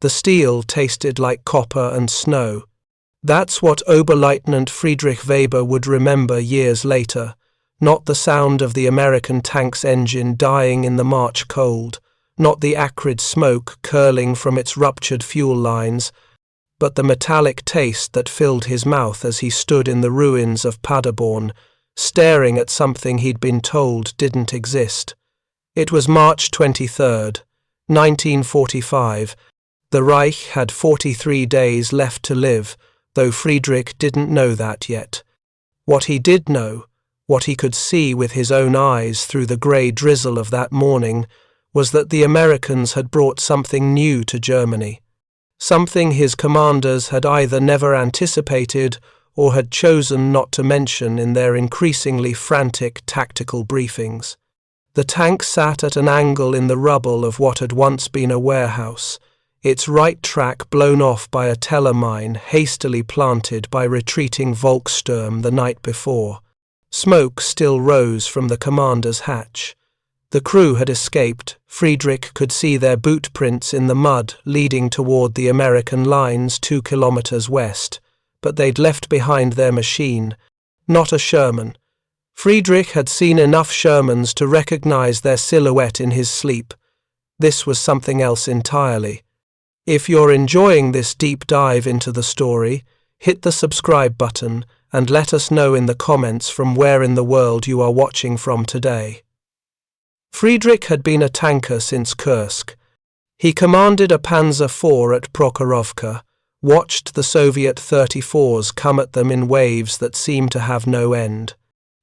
The steel tasted like copper and snow. That's what Oberleutnant Friedrich Weber would remember years later, not the sound of the American tank's engine dying in the March cold, not the acrid smoke curling from its ruptured fuel lines, but the metallic taste that filled his mouth as he stood in the ruins of Paderborn, staring at something he'd been told didn't exist. It was March 23rd, 1945. The Reich had 43 days left to live, though Friedrich didn't know that yet. What he did know, what he could see with his own eyes through the grey drizzle of that morning, was that the Americans had brought something new to Germany, something his commanders had either never anticipated or had chosen not to mention in their increasingly frantic tactical briefings. The tank sat at an angle in the rubble of what had once been a warehouse, its right track blown off by a Teller mine hastily planted by retreating Volkssturm the night before. Smoke still rose from the commander's hatch. The crew had escaped. Friedrich could see their boot prints in the mud leading toward the American lines 2 kilometers west, but they'd left behind their machine, not a Sherman. Friedrich had seen enough Shermans to recognize their silhouette in his sleep. This was something else entirely. If you're enjoying this deep dive into the story, hit the subscribe button and let us know in the comments from where in the world you are watching from today. Friedrich had been a tanker since Kursk. He commanded a Panzer IV at Prokhorovka, watched the Soviet 34s come at them in waves that seemed to have no end.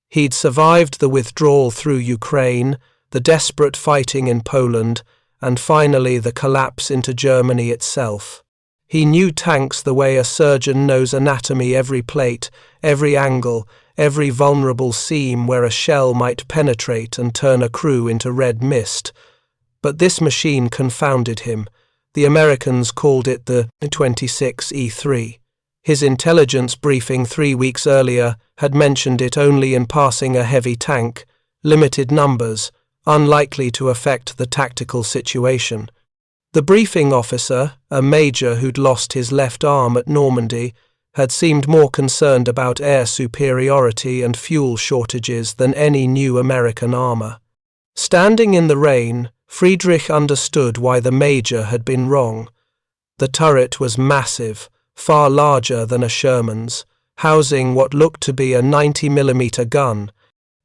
He'd survived the withdrawal through Ukraine, the desperate fighting in Poland, and finally the collapse into Germany itself. He knew tanks the way a surgeon knows anatomy, every plate, every angle, every vulnerable seam where a shell might penetrate and turn a crew into red mist. But this machine confounded him. The Americans called it the M26 His intelligence briefing 3 weeks earlier had mentioned it only in passing a heavy tank, limited numbers, unlikely to affect the tactical situation. The briefing officer, a major who'd lost his left arm at Normandy, had seemed more concerned about air superiority and fuel shortages than any new American armor. Standing in the rain, Friedrich understood why the major had been wrong. The turret was massive, far larger than a Sherman's, housing what looked to be a 90mm gun.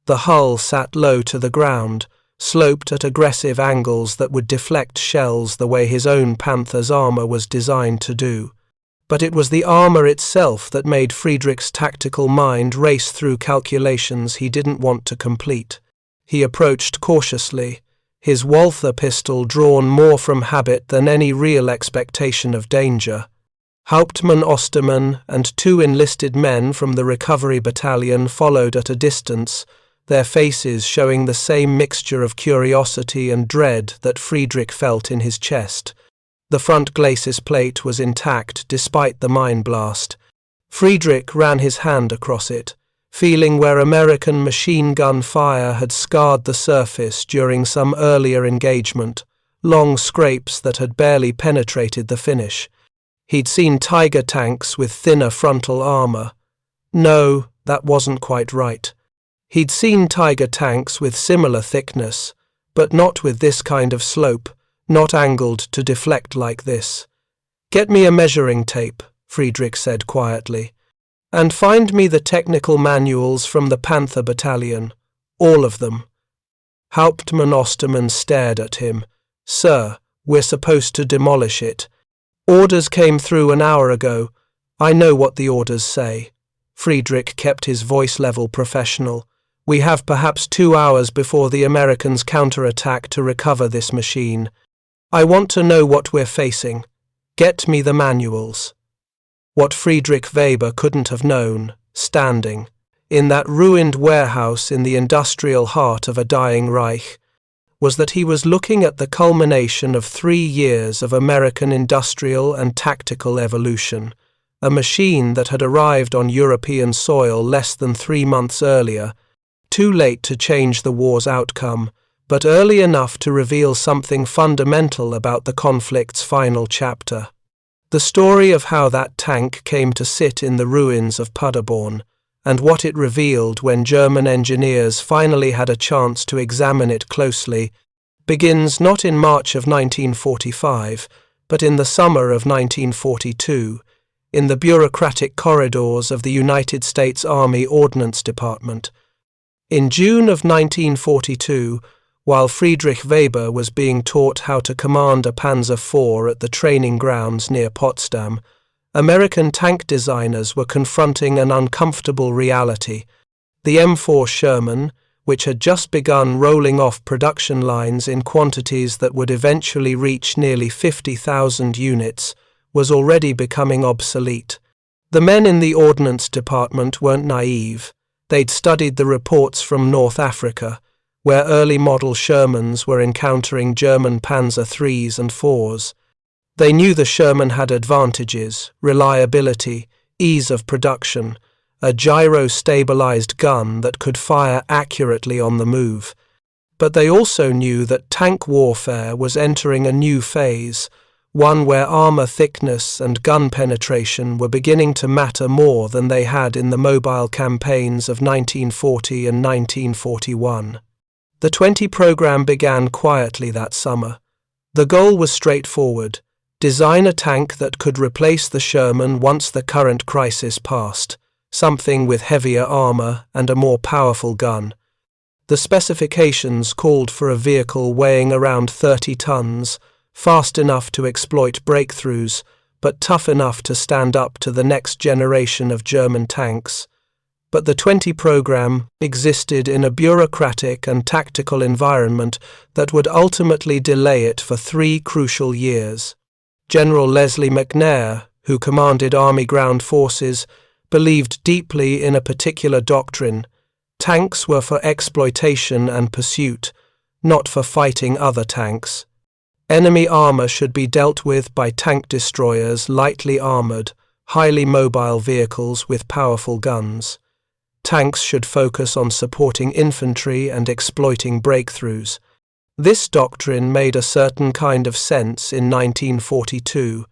The hull sat low to the ground, sloped at aggressive angles that would deflect shells the way his own Panther's armor was designed to do. But it was the armor itself that made Friedrich's tactical mind race through calculations he didn't want to complete. He approached cautiously, his Walther pistol drawn more from habit than any real expectation of danger. Hauptmann Ostermann and 2 enlisted men from the recovery battalion followed at a distance, their faces showing the same mixture of curiosity and dread that Friedrich felt in his chest. The front glacis plate was intact despite the mine blast. Friedrich ran his hand across it, feeling where American machine gun fire had scarred the surface during some earlier engagement, long scrapes that had barely penetrated the finish. He'd seen Tiger tanks with thinner frontal armor. No, that wasn't quite right. He'd seen Tiger tanks with similar thickness, but not with this kind of slope, not angled to deflect like this. "Get me a measuring tape," Friedrich said quietly, "and find me the technical manuals from the Panther battalion, all of them." Hauptmann Ostermann stared at him. "Sir, we're supposed to demolish it. Orders came through an hour ago. I know what the orders say." Friedrich kept his voice level professional. "We have perhaps 2 hours before the Americans counterattack to recover this machine. I want to know what we're facing. Get me the manuals." What Friedrich Weber couldn't have known, standing in that ruined warehouse in the industrial heart of a dying Reich, was that he was looking at the culmination of 3 years of American industrial and tactical evolution, a machine that had arrived on European soil less than 3 months earlier, too late to change the war's outcome, but early enough to reveal something fundamental about the conflict's final chapter. The story of how that tank came to sit in the ruins of Paderborn, and what it revealed when German engineers finally had a chance to examine it closely, begins not in March of 1945, but in the summer of 1942, in the bureaucratic corridors of the United States Army Ordnance Department. In June of 1942, while Friedrich Weber was being taught how to command a Panzer IV at the training grounds near Potsdam, American tank designers were confronting an uncomfortable reality. The M4 Sherman, which had just begun rolling off production lines in quantities that would eventually reach nearly 50,000 units, was already becoming obsolete. The men in the Ordnance Department weren't naive. They'd studied the reports from North Africa, where early model Shermans were encountering German Panzer IIIs and IVs. They knew the Sherman had advantages: reliability, ease of production, a gyro-stabilized gun that could fire accurately on the move. But they also knew that tank warfare was entering a new phase, one where armor thickness and gun penetration were beginning to matter more than they had in the mobile campaigns of 1940 and 1941. The 20 program began quietly that summer. The goal was straightforward: design a tank that could replace the Sherman once the current crisis passed, something with heavier armor and a more powerful gun. The specifications called for a vehicle weighing around 30 tons, fast enough to exploit breakthroughs, but tough enough to stand up to the next generation of German tanks. But the 20 program existed in a bureaucratic and tactical environment that would ultimately delay it for 3 crucial years. General Leslie McNair, who commanded Army Ground Forces, believed deeply in a particular doctrine: tanks were for exploitation and pursuit, not for fighting other tanks. Enemy armor should be dealt with by tank destroyers, lightly armored, highly mobile vehicles with powerful guns. Tanks should focus on supporting infantry and exploiting breakthroughs. This doctrine made a certain kind of sense in 1942.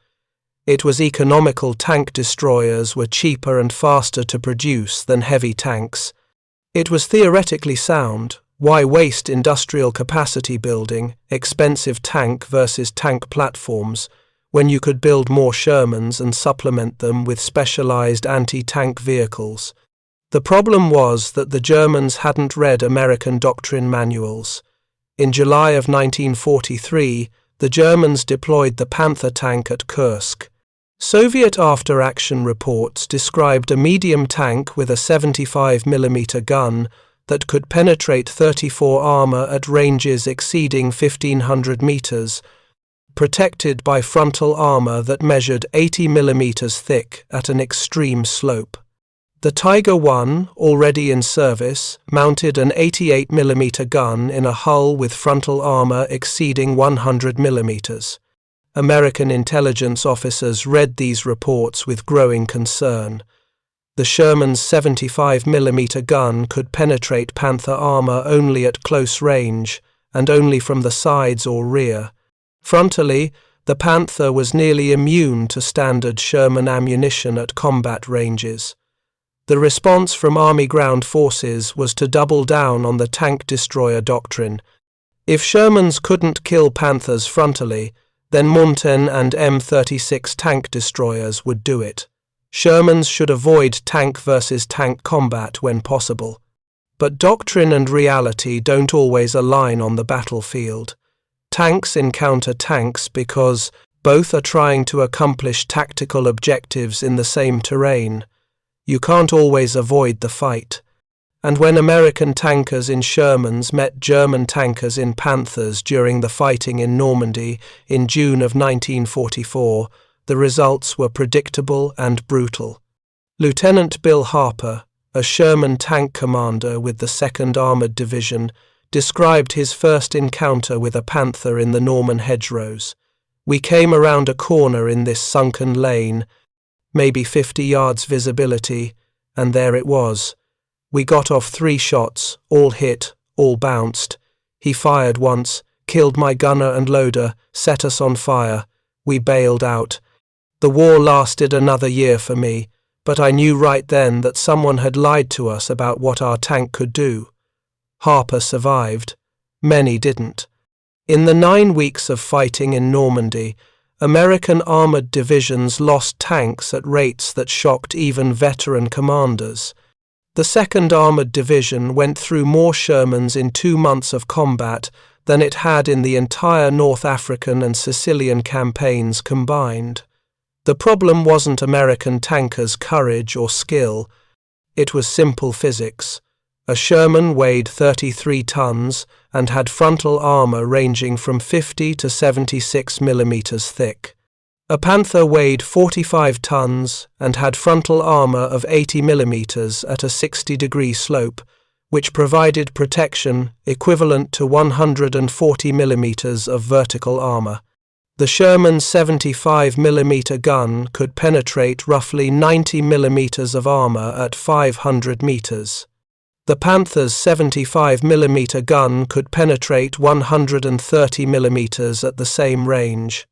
It was economical. Tank destroyers were cheaper and faster to produce than heavy tanks. It was theoretically sound. Why waste industrial capacity building expensive tank versus tank platforms when you could build more Shermans and supplement them with specialized anti-tank vehicles? The problem was that the Germans hadn't read American doctrine manuals. In July of 1943, the Germans deployed the Panther tank at Kursk. Soviet after-action reports described a medium tank with a 75mm gun that could penetrate 34 armor at ranges exceeding 1,500 meters, protected by frontal armor that measured 80mm thick at an extreme slope. The Tiger I, already in service, mounted an 88mm gun in a hull with frontal armor exceeding 100mm. American intelligence officers read these reports with growing concern. The Sherman's 75mm gun could penetrate Panther armor only at close range, and only from the sides or rear. Frontally, the Panther was nearly immune to standard Sherman ammunition at combat ranges. The response from Army Ground Forces was to double down on the tank destroyer doctrine. If Shermans couldn't kill Panthers frontally, then Mountain and M26 tank destroyers would do it. Shermans should avoid tank versus tank combat when possible. But doctrine and reality don't always align on the battlefield. Tanks encounter tanks because both are trying to accomplish tactical objectives in the same terrain. You can't always avoid the fight. And when American tankers in Shermans met German tankers in Panthers during the fighting in Normandy in June of 1944, the results were predictable and brutal. Lieutenant Bill Harper, a Sherman tank commander with the 2nd Armored Division, described his first encounter with a Panther in the Norman hedgerows. "We came around a corner in this sunken lane, maybe 50 yards visibility, and there it was. We got off 3 shots, all hit, all bounced. He fired once, killed my gunner and loader, set us on fire. We bailed out. The war lasted another year for me, but I knew right then that someone had lied to us about what our tank could do. Harper survived. Many didn't. In the 9 weeks of fighting in Normandy, American armored divisions lost tanks at rates that shocked even veteran commanders. The 2nd Armored Division went through more Shermans in 2 months of combat than it had in the entire North African and Sicilian campaigns combined. The problem wasn't American tankers' courage or skill. It was simple physics. A Sherman weighed 33 tons and had frontal armor ranging from 50 to 76 millimeters thick. A Panther weighed 45 tons and had frontal armor of 80 millimeters at a 60-degree slope, which provided protection equivalent to 140 millimeters of vertical armor. The Sherman's 75 millimeter gun could penetrate roughly 90 millimeters of armor at 500 meters. The Panther's 75 millimeter gun could penetrate 130 millimeters at the same range.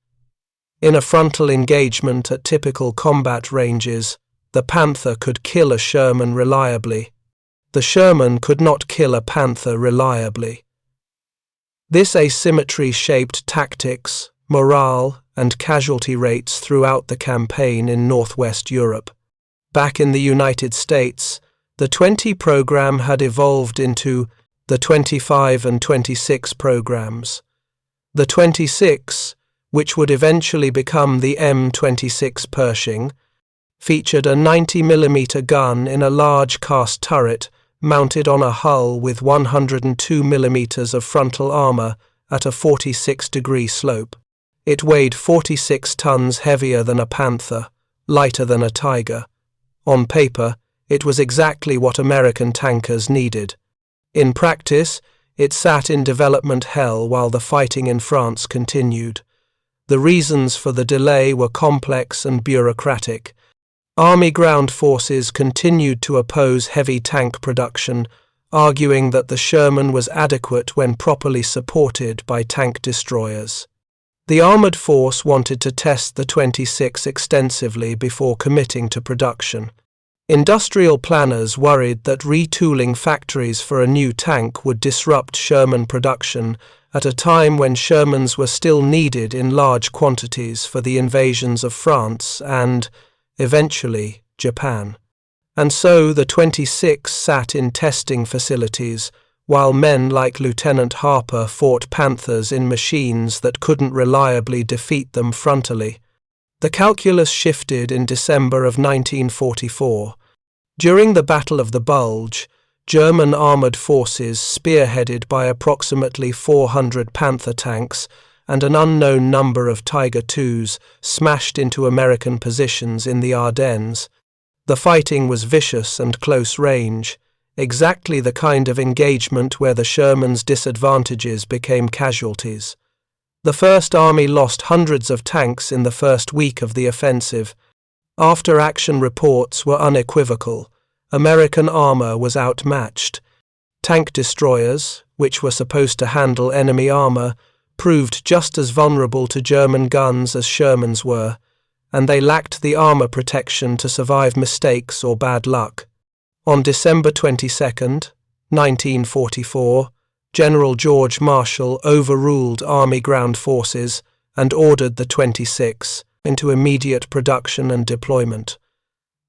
In a frontal engagement at typical combat ranges, the Panther could kill a Sherman reliably. The Sherman could not kill a Panther reliably. This asymmetry shaped tactics, morale, and casualty rates throughout the campaign in Northwest Europe. Back in the United States, the 20 program had evolved into the 25 and 26 programs. The 26, which would eventually become the M26 Pershing, featured a 90 millimeter gun in a large cast turret mounted on a hull with 102 millimeters of frontal armor at a 46-degree slope. It weighed 46 tons heavier than a Panther, lighter than a Tiger. On paper, it was exactly what American tankers needed. In practice, it sat in development hell while the fighting in France continued. The reasons for the delay were complex and bureaucratic. Army ground forces continued to oppose heavy tank production, arguing that the Sherman was adequate when properly supported by tank destroyers. The armored force wanted to test the 26 extensively before committing to production. Industrial planners worried that retooling factories for a new tank would disrupt Sherman production at a time when Shermans were still needed in large quantities for the invasions of France and, eventually, Japan. And so the 26 sat in testing facilities, while men like Lieutenant Harper fought Panthers in machines that couldn't reliably defeat them frontally. The calculus shifted in December of 1944. During the Battle of the Bulge, German armored forces, spearheaded by approximately 400 Panther tanks and an unknown number of Tiger IIs, smashed into American positions in the Ardennes. The fighting was vicious and close range, exactly the kind of engagement where the Sherman's disadvantages became casualties. The First Army lost hundreds of tanks in the first week of the offensive. After-action reports were unequivocal. American armor was outmatched. Tank destroyers, which were supposed to handle enemy armor, proved just as vulnerable to German guns as Shermans were, and they lacked the armor protection to survive mistakes or bad luck. On December 22, 1944, General George Marshall overruled Army ground forces and ordered the 26 into immediate production and deployment.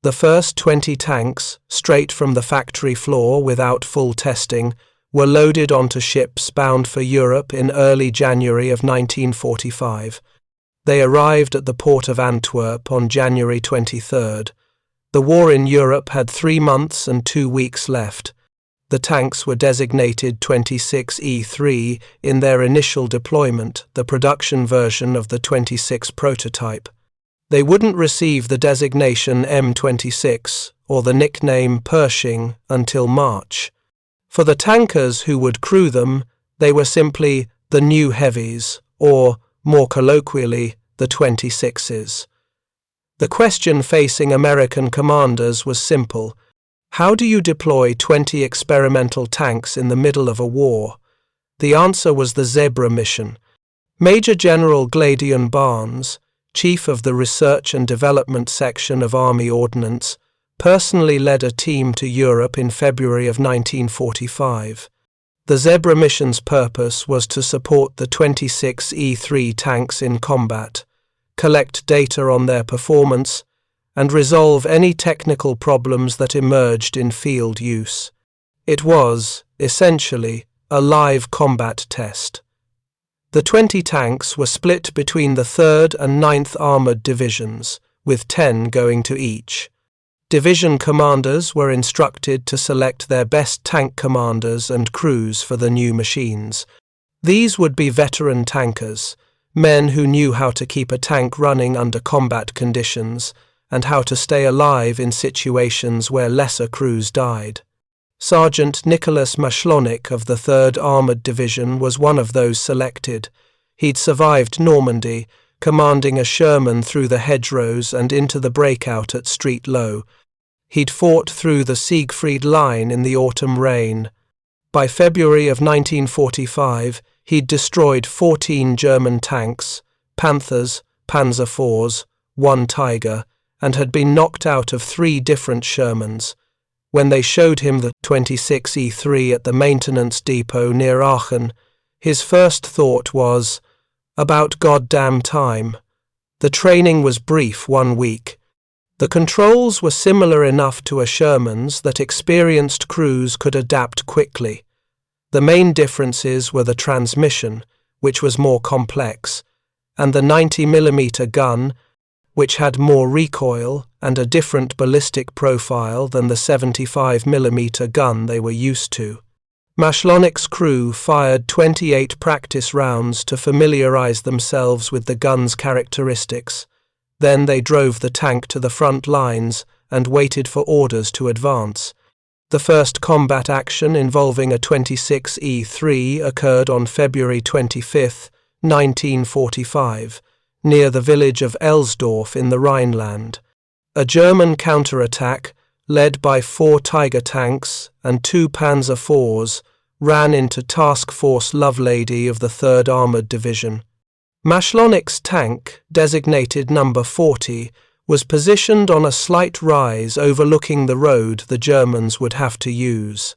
The first 20 tanks, straight from the factory floor without full testing, were loaded onto ships bound for Europe in early January of 1945. They arrived at the port of Antwerp on January 23rd. The war in Europe had 3 months and 2 weeks left. The tanks were designated 26E3 in their initial deployment, the production version of the 26 prototype. They wouldn't receive the designation M26 or the nickname Pershing until March. For the tankers who would crew them, they were simply the new heavies, or, more colloquially, the 26s. The question facing American commanders was simple. How do you deploy 20 experimental tanks in the middle of a war? The answer was the Zebra mission. Major General Gladion Barnes, chief of the Research and Development Section of Army Ordnance, personally led a team to Europe in February of 1945. The Zebra mission's purpose was to support the 26E3 tanks in combat, collect data on their performance, and resolve any technical problems that emerged in field use. It was, essentially, a live combat test. The 20 tanks were split between the 3rd and 9th Armoured Divisions, with 10 going to each. Division commanders were instructed to select their best tank commanders and crews for the new machines. These would be veteran tankers, men who knew how to keep a tank running under combat conditions and how to stay alive in situations where lesser crews died. Sergeant Nicholas Mashlonik of the 3rd Armoured Division was one of those selected. He'd survived Normandy, commanding a Sherman through the hedgerows and into the breakout at Street Low. He'd fought through the Siegfried Line in the autumn rain. By February of 1945, he'd destroyed 14 German tanks, Panthers, Panzer IVs, 1 Tiger, and had been knocked out of 3 different Shermans. When they showed him the 26E3 at the maintenance depot near Aachen, his first thought was, "About goddamn time." The training was brief, 1 week. The controls were similar enough to a Sherman's that experienced crews could adapt quickly. The main differences were the transmission, which was more complex, and the 90mm gun, which had more recoil and a different ballistic profile than the 75mm gun they were used to. Mashlonik's crew fired 28 practice rounds to familiarize themselves with the gun's characteristics. Then they drove the tank to the front lines and waited for orders to advance. The first combat action involving a 26E3 occurred on February 25, 1945, near the village of Elsdorf in the Rhineland. A German counterattack, led by 4 Tiger tanks and 2 Panzer IVs, ran into Task Force Lovelady of the 3rd Armoured Division. Mashlonik's tank, designated number 40, was positioned on a slight rise overlooking the road the Germans would have to use.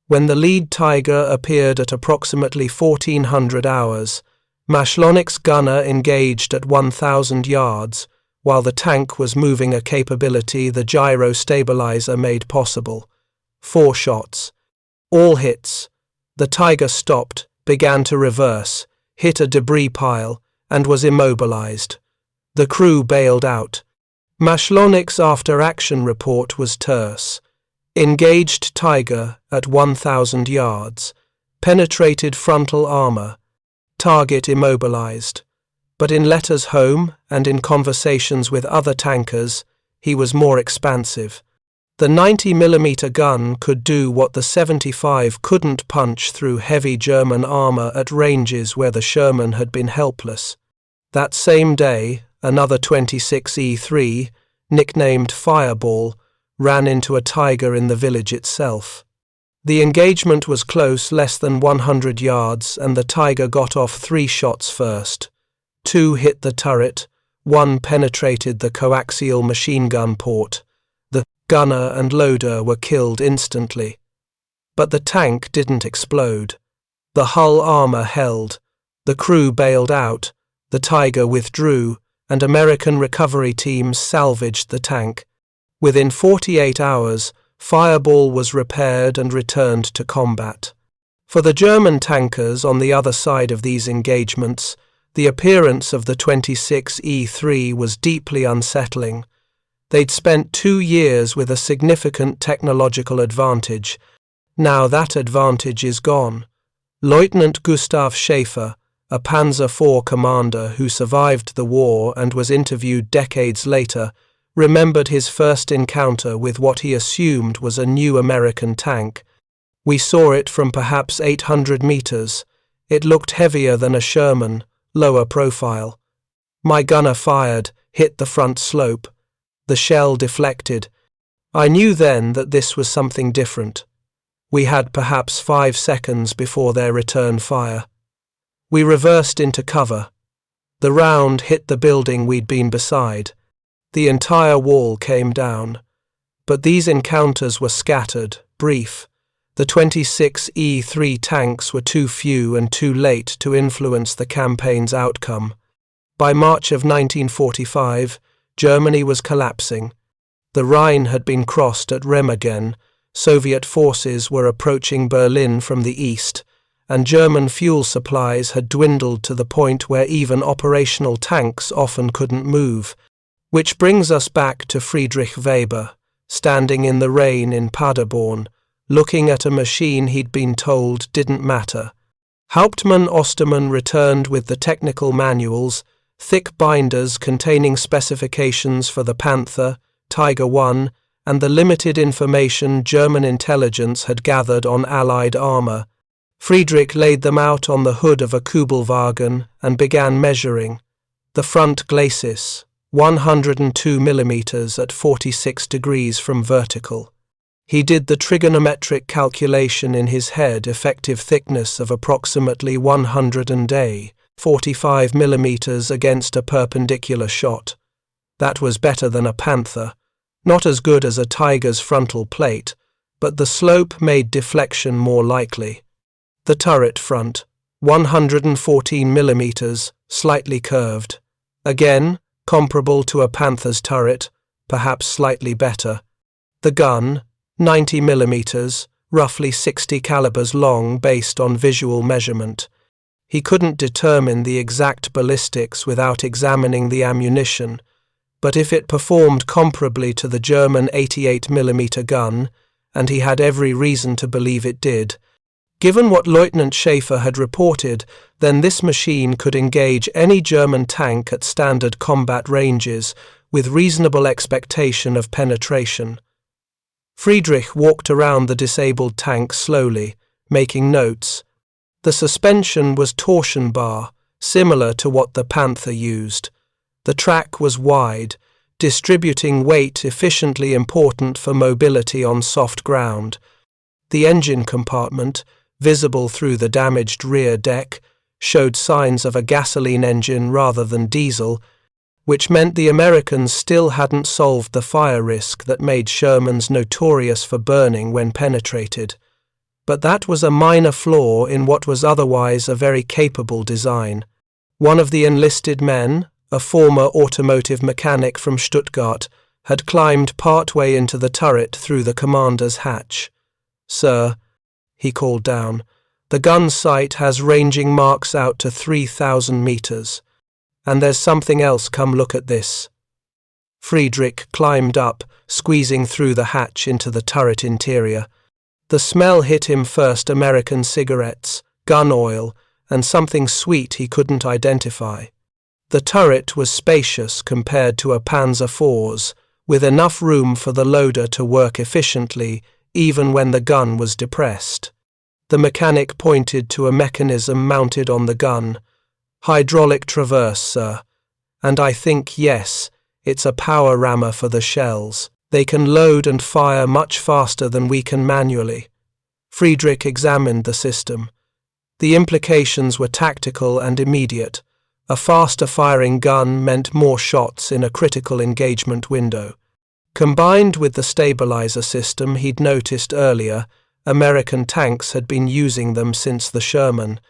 When the lead Tiger appeared at approximately 1400 hours, Mashlonik's gunner engaged at 1000 yards, while the tank was moving a capability the gyro stabilizer made possible. 4 shots. All hits. The Tiger stopped, began to reverse, hit a debris pile, and was immobilized. The crew bailed out. Mashlonik's after-action report was terse. Engaged Tiger at 1000 yards. Penetrated frontal armor. Target immobilized. But in letters home and in conversations with other tankers, he was more expansive. The 90mm gun could do what the 75 couldn't punch through heavy German armor at ranges where the Sherman had been helpless. That same day, another 26E3, nicknamed Fireball, ran into a Tiger in the village itself. The engagement was close, less than 100 yards, and the Tiger got off 3 shots first. 2 hit the turret, 1 penetrated the coaxial machine gun port. The gunner and loader were killed instantly. But the tank didn't explode. The hull armor held. The crew bailed out. The Tiger withdrew, and American recovery teams salvaged the tank. Within 48 hours, Fireball was repaired and returned to combat. For the German tankers on the other side of these engagements, the appearance of the 26E3 was deeply unsettling. They'd spent 2 years with a significant technological advantage. Now that advantage is gone. Lieutenant Gustav Schäfer, a Panzer IV commander who survived the war and was interviewed decades later, remembered his first encounter with what he assumed was a new American tank. "We saw it from perhaps 800 meters. It looked heavier than a Sherman, lower profile. My gunner fired, hit the front slope. The shell deflected. I knew then that this was something different." We had perhaps 5 seconds before their return fire. We reversed into cover. The round hit the building we'd been beside. The entire wall came down. But these encounters were scattered, brief. The 26 E3 tanks were too few and too late to influence the campaign's outcome. By March of 1945, Germany was collapsing. The Rhine had been crossed at Remagen, Soviet forces were approaching Berlin from the east, and German fuel supplies had dwindled to the point where even operational tanks often couldn't move. Which brings us back to Friedrich Weber, standing in the rain in Paderborn, looking at a machine he'd been told didn't matter. Hauptmann Ostermann returned with the technical manuals, thick binders containing specifications for the Panther, Tiger I, and the limited information German intelligence had gathered on Allied armour. Friedrich laid them out on the hood of a Kubelwagen and began measuring. The front glacis, 102 mm at 46 degrees from vertical. He did the trigonometric calculation in his head, effective thickness of approximately 100 and a, 45 mm against a perpendicular shot. That was better than a Panther. Not as good as a Tiger's frontal plate, but the slope made deflection more likely. The turret front, 114 mm, slightly curved. Again, comparable to a Panther's turret, perhaps slightly better. The gun, 90 mm, roughly 60 calibers long based on visual measurement. He couldn't determine the exact ballistics without examining the ammunition, but if it performed comparably to the German 88 mm gun, and he had every reason to believe it did, given what Lieutenant Schaefer had reported, then this machine could engage any German tank at standard combat ranges with reasonable expectation of penetration. Friedrich walked around the disabled tank slowly, making notes. The suspension was torsion bar, similar to what the Panther used. The track was wide, distributing weight efficiently, important for mobility on soft ground. The engine compartment, visible through the damaged rear deck, showed signs of a gasoline engine rather than diesel, which meant the Americans still hadn't solved the fire risk that made Shermans notorious for burning when penetrated. But that was a minor flaw in what was otherwise a very capable design. One of the enlisted men, a former automotive mechanic from Stuttgart, had climbed partway into the turret through the commander's hatch. "Sir," he called down, "the gun sight has ranging marks out to 3,000 meters. And there's something else, come look at this." Friedrich climbed up, squeezing through the hatch into the turret interior. The smell hit him first: American cigarettes, gun oil, and something sweet he couldn't identify. The turret was spacious compared to a Panzer IV's, with enough room for the loader to work efficiently even when the gun was depressed. The mechanic pointed to a mechanism mounted on the gun. "Hydraulic traverse, sir. And I think, yes, it's a power rammer for the shells. They can load and fire much faster than we can manually." Friedrich examined the system. The implications were tactical and immediate. A faster-firing gun meant more shots in a critical engagement window. Combined with the stabilizer system he'd noticed earlier, American tanks had been using them since the Sherman.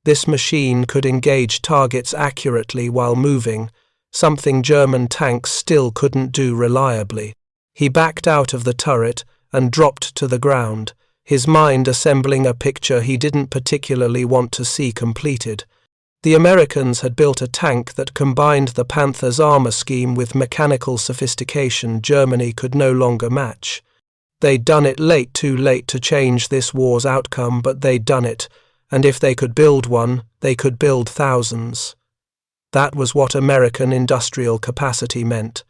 This machine could engage targets accurately while moving, something German tanks still couldn't do reliably. He backed out of the turret and dropped to the ground, his mind assembling a picture he didn't particularly want to see completed. The Americans had built a tank that combined the Panther's armor scheme with mechanical sophistication Germany could no longer match. They'd done it late, too late to change this war's outcome, but they'd done it, and if they could build one, they could build thousands. That was what American industrial capacity meant.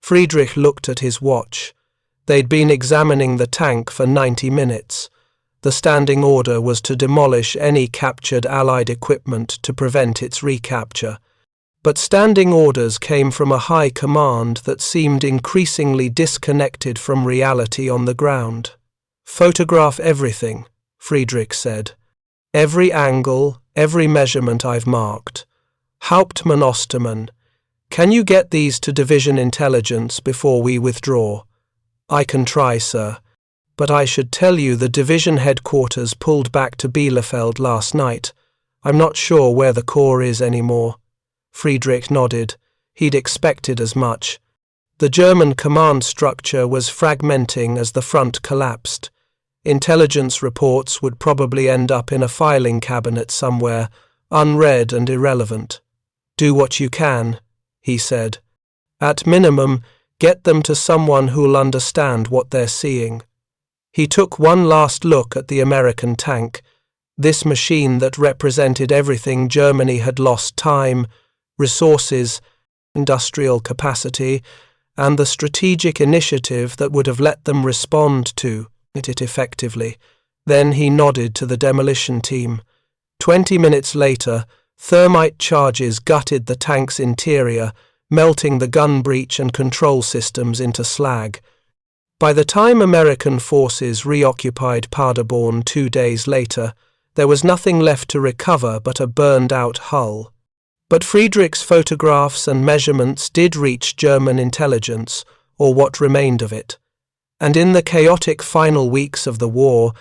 Friedrich looked at his watch. They'd been examining the tank for 90 minutes. The standing order was to demolish any captured Allied equipment to prevent its recapture. But standing orders came from a high command that seemed increasingly disconnected from reality on the ground. "Photograph everything," Friedrich said. "Every angle, every measurement I've marked. Hauptmann Ostermann, can you get these to Division Intelligence before we withdraw?" "I can try, sir. But I should tell you the division headquarters pulled back to Bielefeld last night. I'm not sure where the corps is anymore." Friedrich nodded. He'd expected as much. The German command structure was fragmenting as the front collapsed. Intelligence reports would probably end up in a filing cabinet somewhere, unread and irrelevant. "Do what you can," he said. "At minimum, get them to someone who'll understand what they're seeing." He took one last look at the American tank, this machine that represented everything Germany had lost: time, resources, industrial capacity, and the strategic initiative that would have let them respond to it effectively. Then he nodded to the demolition team. 20 minutes later, thermite charges gutted the tank's interior, melting the gun breech and control systems into slag. By the time American forces reoccupied Paderborn 2 days later, there was nothing left to recover but a burned-out hull. But Friedrich's photographs and measurements did reach German intelligence, or what remained of it. And in the chaotic final weeks of the war,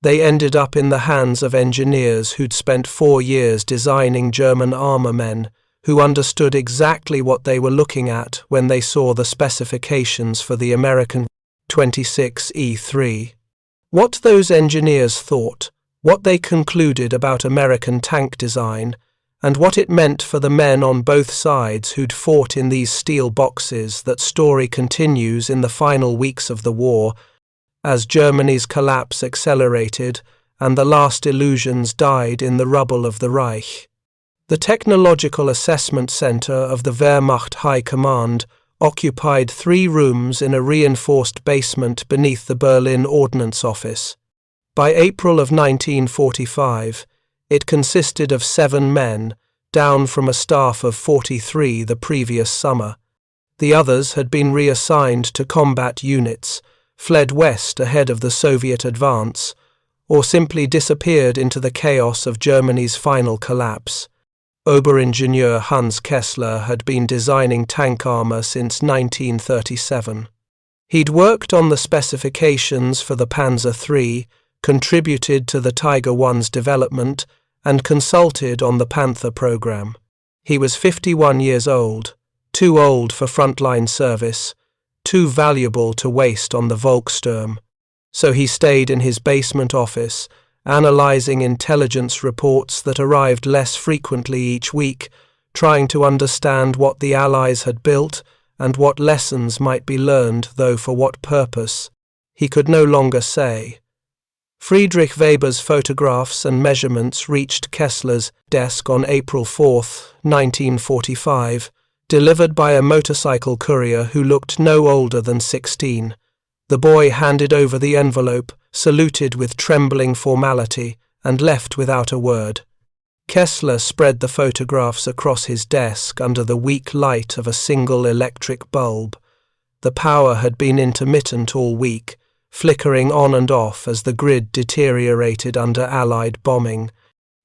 they ended up in the hands of engineers who'd spent 4 years designing German armor men, who understood exactly what they were looking at when they saw the specifications for the American M26 What those engineers thought, what they concluded about American tank design, and what it meant for the men on both sides who'd fought in these steel boxes, that story continues in the final weeks of the war, as Germany's collapse accelerated and the last illusions died in the rubble of the Reich. The Technological Assessment Center of the Wehrmacht High Command occupied 3 rooms in a reinforced basement beneath the Berlin Ordnance Office. By April of 1945, it consisted of 7 men, down from a staff of 43 the previous summer. The others had been reassigned to combat units, fled west ahead of the Soviet advance, or simply disappeared into the chaos of Germany's final collapse. Oberingenieur Hans Kessler had been designing tank armor since 1937. He'd worked on the specifications for the Panzer III, contributed to the Tiger I's development, and consulted on the Panther program. He was 51 years old, too old for frontline service, too valuable to waste on the Volkssturm. So he stayed in his basement office, analyzing intelligence reports that arrived less frequently each week, trying to understand what the Allies had built and what lessons might be learned, though for what purpose, he could no longer say. Friedrich Weber's photographs and measurements reached Kessler's desk on April 4, 1945, delivered by a motorcycle courier who looked no older than 16. The boy handed over the envelope, saluted with trembling formality, and left without a word. Kessler spread the photographs across his desk under the weak light of a single electric bulb. The power had been intermittent all week, flickering on and off as the grid deteriorated under Allied bombing.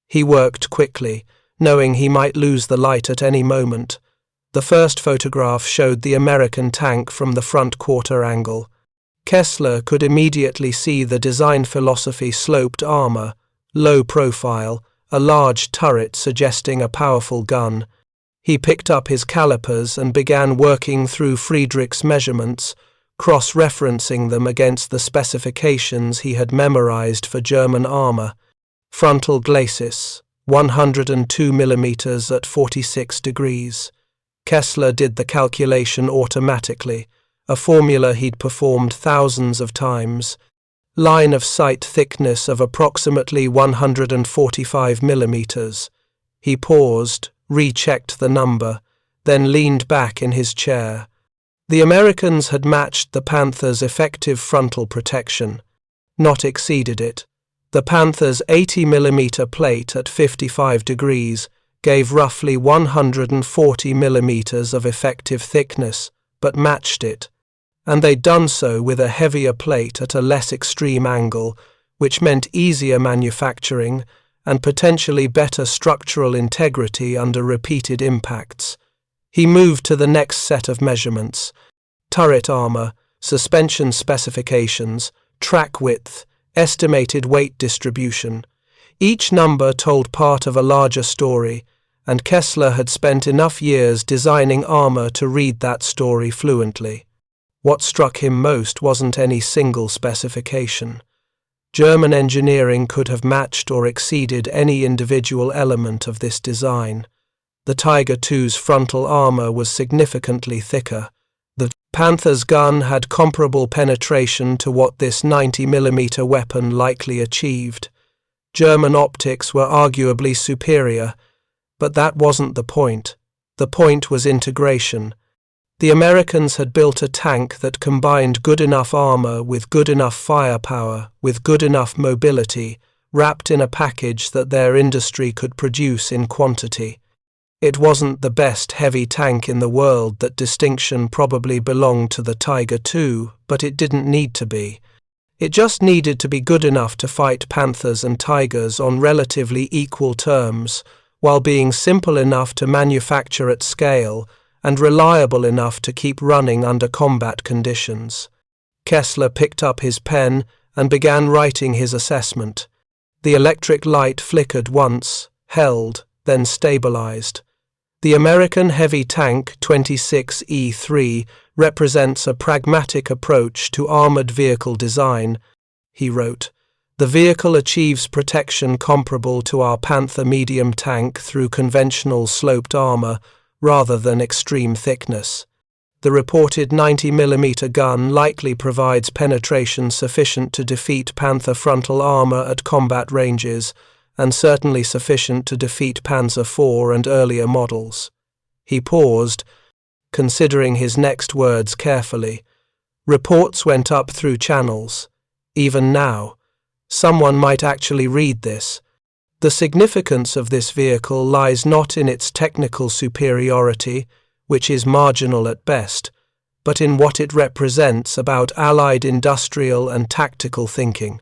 He worked quickly, knowing he might lose the light at any moment. The first photograph showed the American tank from the front quarter angle. Kessler could immediately see the design philosophy: sloped armor, low profile, a large turret suggesting a powerful gun. He picked up his calipers and began working through Friedrich's measurements, cross-referencing them against the specifications he had memorized for German armor. Frontal glacis, 102 mm at 46 degrees. Kessler did the calculation automatically, a formula he'd performed thousands of times. Line of sight thickness of approximately 145 mm. He paused, rechecked the number, then leaned back in his chair. The Americans had matched the Panther's effective frontal protection, not exceeded it. The Panther's 80 mm plate at 55 degrees gave roughly 140 mm of effective thickness, but matched it. and they'd done so with a heavier plate at a less extreme angle, which meant easier manufacturing and potentially better structural integrity under repeated impacts. He moved to the next set of measurements: turret armor, suspension specifications, track width, estimated weight distribution. Each number told part of a larger story, and Kessler had spent enough years designing armor to read that story fluently. What struck him most wasn't any single specification. German engineering could have matched or exceeded any individual element of this design. The Tiger II's frontal armor was significantly thicker. The Panther's gun had comparable penetration to what this 90mm weapon likely achieved. German optics were arguably superior, but that wasn't the point. The point was integration. The Americans had built a tank that combined good enough armor with good enough firepower, with good enough mobility, wrapped in a package that their industry could produce in quantity. It wasn't the best heavy tank in the world. That distinction probably belonged to the Tiger II, but it didn't need to be. It just needed to be good enough to fight Panthers and Tigers on relatively equal terms, while being simple enough to manufacture at scale and reliable enough to keep running under combat conditions. Kessler picked up his pen and began writing his assessment. The electric light flickered once, held, then stabilized. The American heavy tank 26E3 represents a pragmatic approach to armored vehicle design, he wrote. The vehicle achieves protection comparable to our Panther medium tank through conventional sloped armor rather than extreme thickness. The reported 90mm gun likely provides penetration sufficient to defeat Panther frontal armor at combat ranges, and certainly sufficient to defeat Panzer IV and earlier models. He paused, considering his next words carefully. Reports went up through channels. Even now, someone might actually read this. The significance of this vehicle lies not in its technical superiority, which is marginal at best, but in what it represents about Allied industrial and tactical thinking.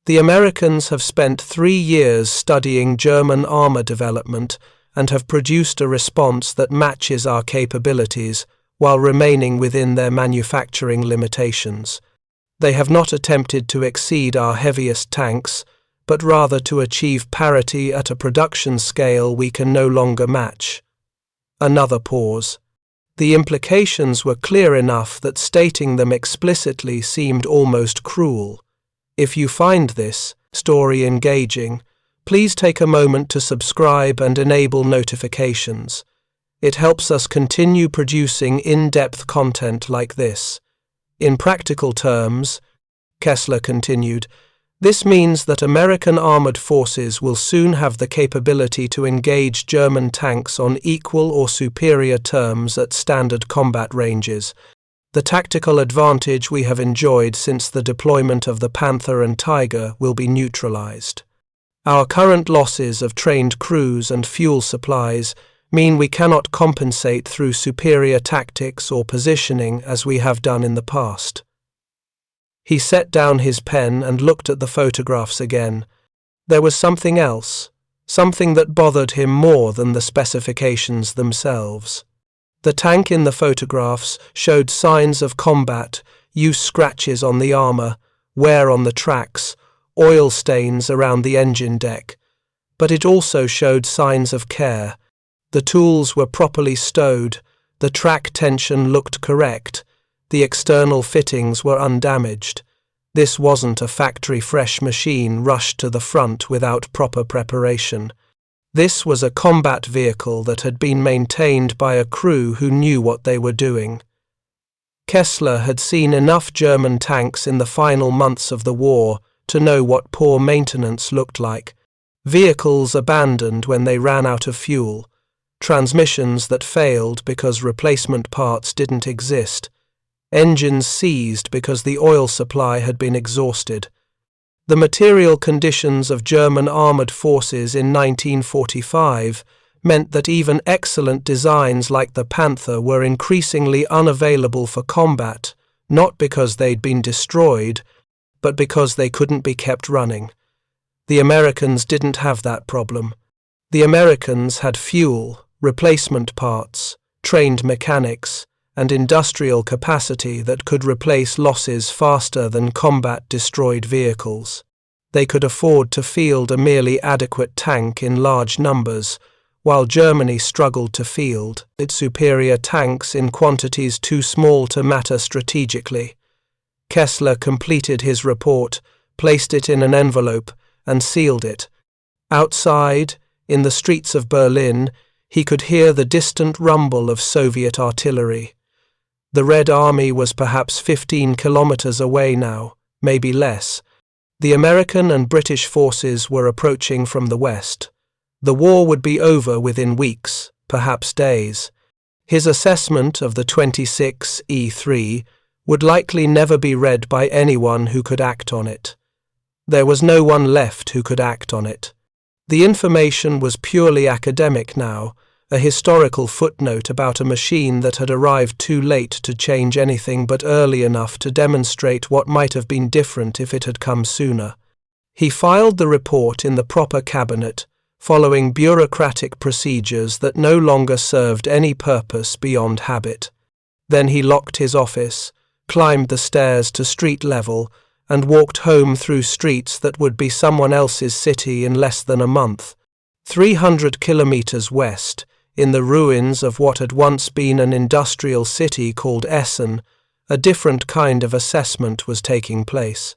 The Americans have spent 3 years studying German armor development and have produced a response that matches our capabilities while remaining within their manufacturing limitations. They have not attempted to exceed our heaviest tanks, but rather to achieve parity at a production scale we can no longer match. Another pause. The implications were clear enough that stating them explicitly seemed almost cruel. If you find this story engaging, please take a moment to subscribe and enable notifications. It helps us continue producing in-depth content like this. In practical terms, Kessler continued, this means that American armored forces will soon have the capability to engage German tanks on equal or superior terms at standard combat ranges. The tactical advantage we have enjoyed since the deployment of the Panther and Tiger will be neutralized. Our current losses of trained crews and fuel supplies mean we cannot compensate through superior tactics or positioning as we have done in the past. He set down his pen and looked at the photographs again. There was something else, something that bothered him more than the specifications themselves. The tank in the photographs showed signs of combat, use scratches on the armor, wear on the tracks, oil stains around the engine deck. But it also showed signs of care. The tools were properly stowed, the track tension looked correct, the external fittings were undamaged. This wasn't a factory-fresh machine rushed to the front without proper preparation. This was a combat vehicle that had been maintained by a crew who knew what they were doing. Kessler had seen enough German tanks in the final months of the war to know what poor maintenance looked like. Vehicles abandoned when they ran out of fuel, transmissions that failed because replacement parts didn't exist, engines seized because the oil supply had been exhausted. The material conditions of German armoured forces in 1945 meant that even excellent designs like the Panther were increasingly unavailable for combat not because they'd been destroyed, but because they couldn't be kept running. The Americans didn't have that problem. The Americans had fuel, replacement parts, trained mechanics, and industrial capacity that could replace losses faster than combat-destroyed vehicles. They could afford to field a merely adequate tank in large numbers, while Germany struggled to field its superior tanks in quantities too small to matter strategically. Kessler completed his report, placed it in an envelope, and sealed it. Outside, in the streets of Berlin, he could hear the distant rumble of Soviet artillery. The Red Army was perhaps 15 kilometers away now, maybe less. The American and British forces were approaching from the west. The war would be over within weeks, perhaps days. His assessment of the 26E3 would likely never be read by anyone who could act on it. There was no one left who could act on it. The information was purely academic now, a historical footnote about a machine that had arrived too late to change anything but early enough to demonstrate what might have been different if it had come sooner. He filed the report in the proper cabinet, following bureaucratic procedures that no longer served any purpose beyond habit. Then he locked his office, climbed the stairs to street level, and walked home through streets that would be someone else's city in less than a month. 300 kilometers west, in the ruins of what had once been an industrial city called Essen, a different kind of assessment was taking place.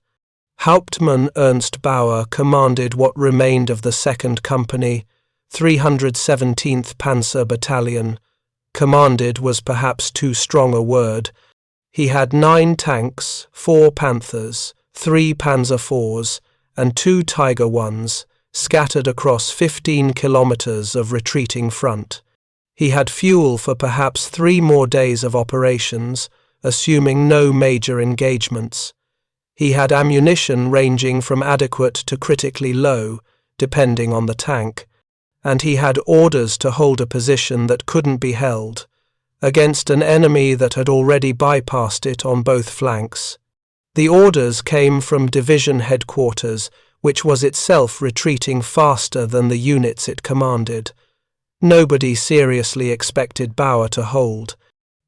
Hauptmann Ernst Bauer commanded what remained of the 2nd Company, 317th Panzer Battalion. Commanded was perhaps too strong a word. He had 9 tanks, 4 Panthers, 3 Panzer IVs, and 2 Tiger Is, scattered across 15 kilometers of retreating front. He had fuel for perhaps 3 more days of operations, assuming no major engagements. He had ammunition ranging from adequate to critically low, depending on the tank, and he had orders to hold a position that couldn't be held, against an enemy that had already bypassed it on both flanks. The orders came from division headquarters, which was itself retreating faster than the units it commanded. Nobody seriously expected Bauer to hold.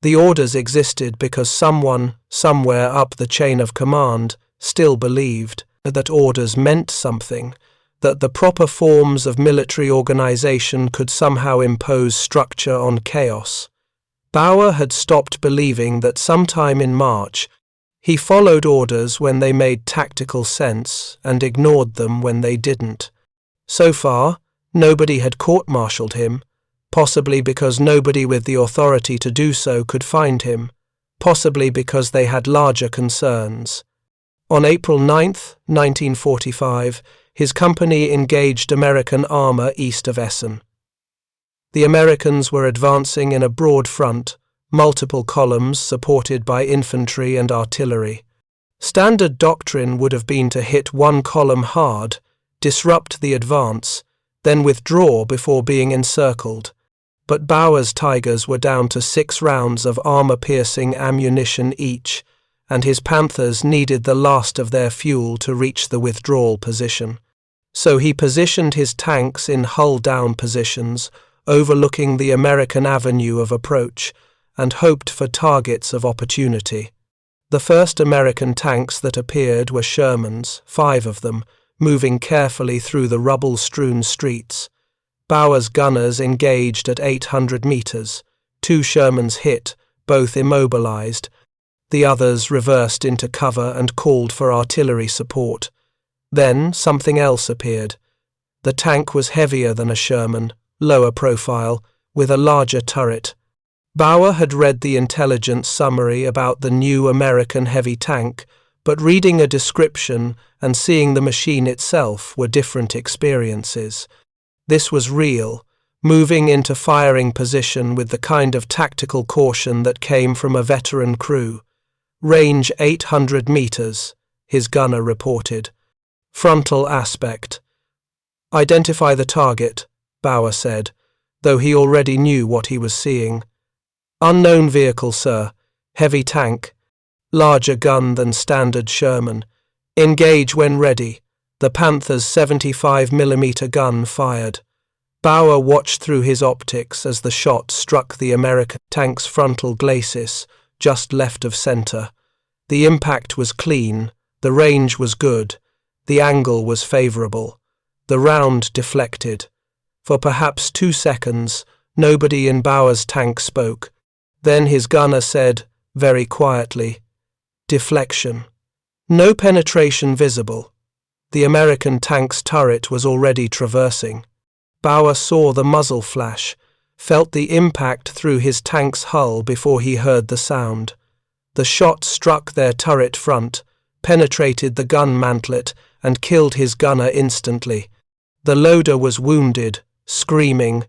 The orders existed because someone, somewhere up the chain of command, still believed that orders meant something, that the proper forms of military organization could somehow impose structure on chaos. Bauer had stopped believing that sometime in March, he followed orders when they made tactical sense and ignored them when they didn't. So far, nobody had court-martialed him, possibly because nobody with the authority to do so could find him, possibly because they had larger concerns. On April 9, 1945, his company engaged American armor east of Essen. The Americans were advancing in a broad front, multiple columns supported by infantry and artillery. Standard doctrine would have been to hit one column hard, disrupt the advance, then withdraw before being encircled. But Bauer's Tigers were down to 6 rounds of armor-piercing ammunition each, and his Panthers needed the last of their fuel to reach the withdrawal position. So he positioned his tanks in hull-down positions, overlooking the American avenue of approach, and hoped for targets of opportunity. The first American tanks that appeared were Shermans, 5 of them, moving carefully through the rubble-strewn streets. Bauer's gunners engaged at 800 meters. 2 Shermans hit, both immobilized. The others reversed into cover and called for artillery support. Then something else appeared. The tank was heavier than a Sherman, lower profile, with a larger turret. Bauer had read the intelligence summary about the new American heavy tank, but reading a description and seeing the machine itself were different experiences. This was real, moving into firing position with the kind of tactical caution that came from a veteran crew. Range 800 meters, his gunner reported. Frontal aspect. Identify the target, Bauer said, though he already knew what he was seeing. Unknown vehicle, sir. Heavy tank. Larger gun than standard Sherman. Engage when ready. The Panther's 75mm gun fired. Bauer watched through his optics as the shot struck the American tank's frontal glacis, just left of center. The impact was clean, the range was good, the angle was favorable. The round deflected. For perhaps 2 seconds, nobody in Bauer's tank spoke. Then his gunner said, very quietly, "Deflection." No penetration visible. The American tank's turret was already traversing. Bauer saw the muzzle flash, felt the impact through his tank's hull before he heard the sound. The shot struck their turret front, penetrated the gun mantlet, and killed his gunner instantly. The loader was wounded, screaming.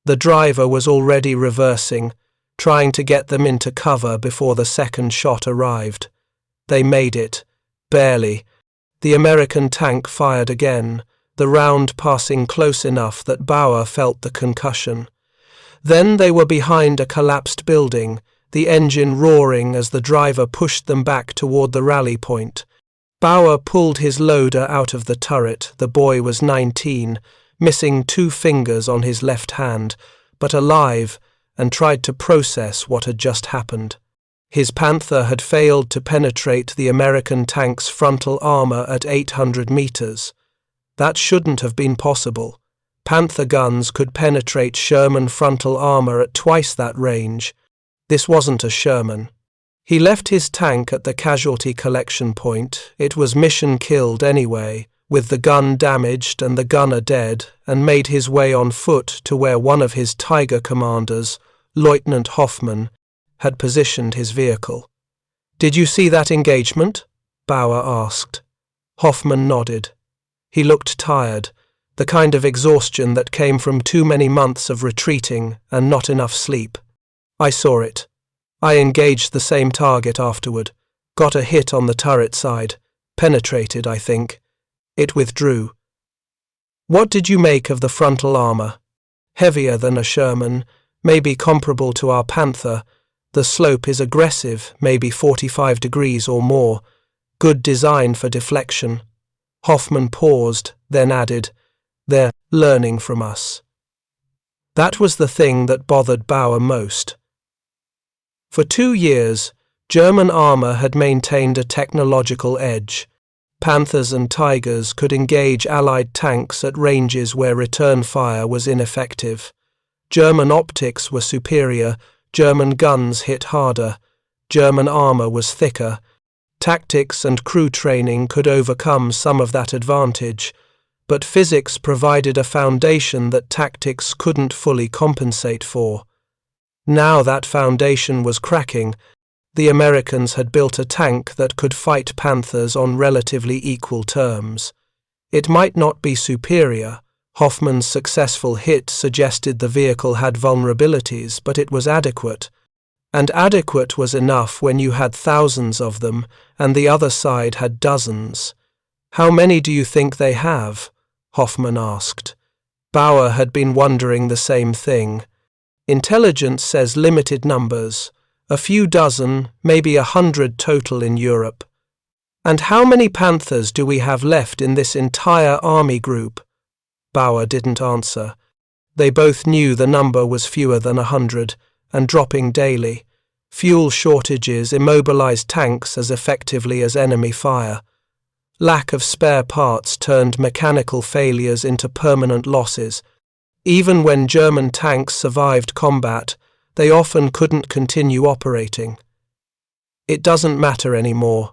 The driver was already reversing, trying to get them into cover before the second shot arrived. They made it, barely. The American tank fired again, the round passing close enough that Bauer felt the concussion. Then they were behind a collapsed building, the engine roaring as the driver pushed them back toward the rally point. Bauer pulled his loader out of the turret. The boy was 19, missing 2 fingers on his left hand, but alive, and tried to process what had just happened. His Panther had failed to penetrate the American tank's frontal armor at 800 meters. That shouldn't have been possible. Panther guns could penetrate Sherman frontal armor at twice that range. This wasn't a Sherman. He left his tank at the casualty collection point. It was mission killed anyway, with the gun damaged and the gunner dead, and made his way on foot to where one of his Tiger commanders, Lieutenant Hoffman, had positioned his vehicle. "Did you see that engagement?" Bauer asked. Hoffman nodded. He looked tired, the kind of exhaustion that came from too many months of retreating and not enough sleep. "I saw it. I engaged the same target afterward. Got a hit on the turret side. Penetrated, I think. It withdrew." "What did you make of the frontal armor?" "Heavier than a Sherman, maybe comparable to our Panther. The slope is aggressive, maybe 45 degrees or more. Good design for deflection." Hoffman paused, then added, "They're learning from us." That was the thing that bothered Bauer most. For 2 years, German armor had maintained a technological edge. Panthers and Tigers could engage Allied tanks at ranges where return fire was ineffective. German optics were superior, German guns hit harder, German armor was thicker. Tactics and crew training could overcome some of that advantage, but physics provided a foundation that tactics couldn't fully compensate for. Now that foundation was cracking. The Americans had built a tank that could fight Panthers on relatively equal terms. It might not be superior. Hoffman's successful hit suggested the vehicle had vulnerabilities, but it was adequate. And adequate was enough when you had thousands of them, and the other side had dozens. "How many do you think they have?" Hoffman asked. Bauer had been wondering the same thing. "Intelligence says limited numbers, a few dozen, maybe 100 total in Europe." "And how many Panthers do we have left in this entire army group?" Bauer didn't answer. They both knew the number was fewer than 100, and dropping daily. Fuel shortages immobilized tanks as effectively as enemy fire. Lack of spare parts turned mechanical failures into permanent losses. Even when German tanks survived combat, they often couldn't continue operating. "It doesn't matter anymore,"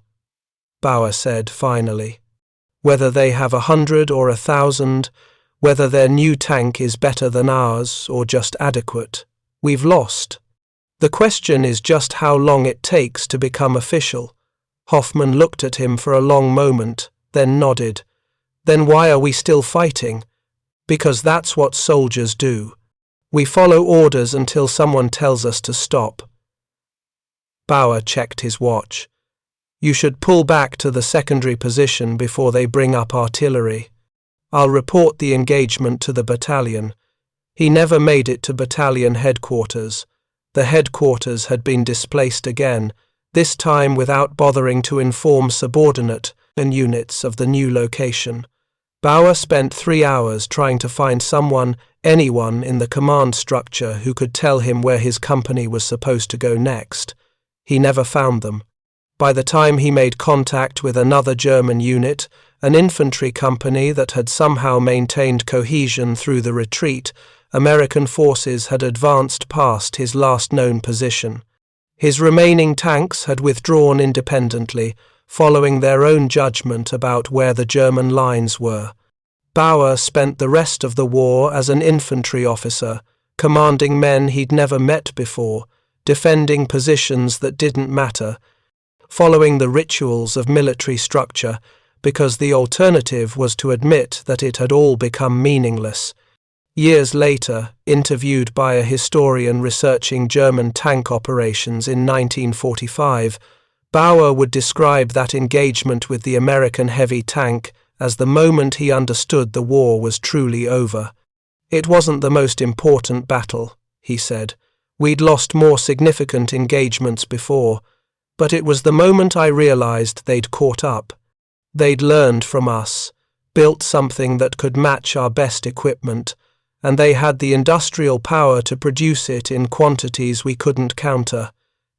Bauer said finally. "Whether they have 100 or 1,000, whether their new tank is better than ours or just adequate, we've lost. The question is just how long it takes to become official." Hoffman looked at him for a long moment, then nodded. "Then why are we still fighting?" "Because that's what soldiers do. We follow orders until someone tells us to stop." Bauer checked his watch. "You should pull back to the secondary position before they bring up artillery. I'll report the engagement to the battalion." He never made it to battalion headquarters. The headquarters had been displaced again. this time without bothering to inform subordinate units of the new location. Bauer spent 3 hours trying to find anyone in the command structure who could tell him where his company was supposed to go next. He never found them. By the time he made contact with another German unit, an infantry company that had somehow maintained cohesion through the retreat, American forces had advanced past his last known position. His remaining tanks had withdrawn independently, following their own judgment about where the German lines were. Bauer spent the rest of the war as an infantry officer, commanding men he'd never met before, defending positions that didn't matter, following the rituals of military structure, because the alternative was to admit that it had all become meaningless. Years later, interviewed by a historian researching German tank operations in 1945, Bauer would describe that engagement with the American heavy tank as the moment he understood the war was truly over. "It wasn't the most important battle," he said. "We'd lost more significant engagements before, but it was the moment I realized they'd caught up. They'd learned from us, built something that could match our best equipment, and they had the industrial power to produce it in quantities we couldn't counter.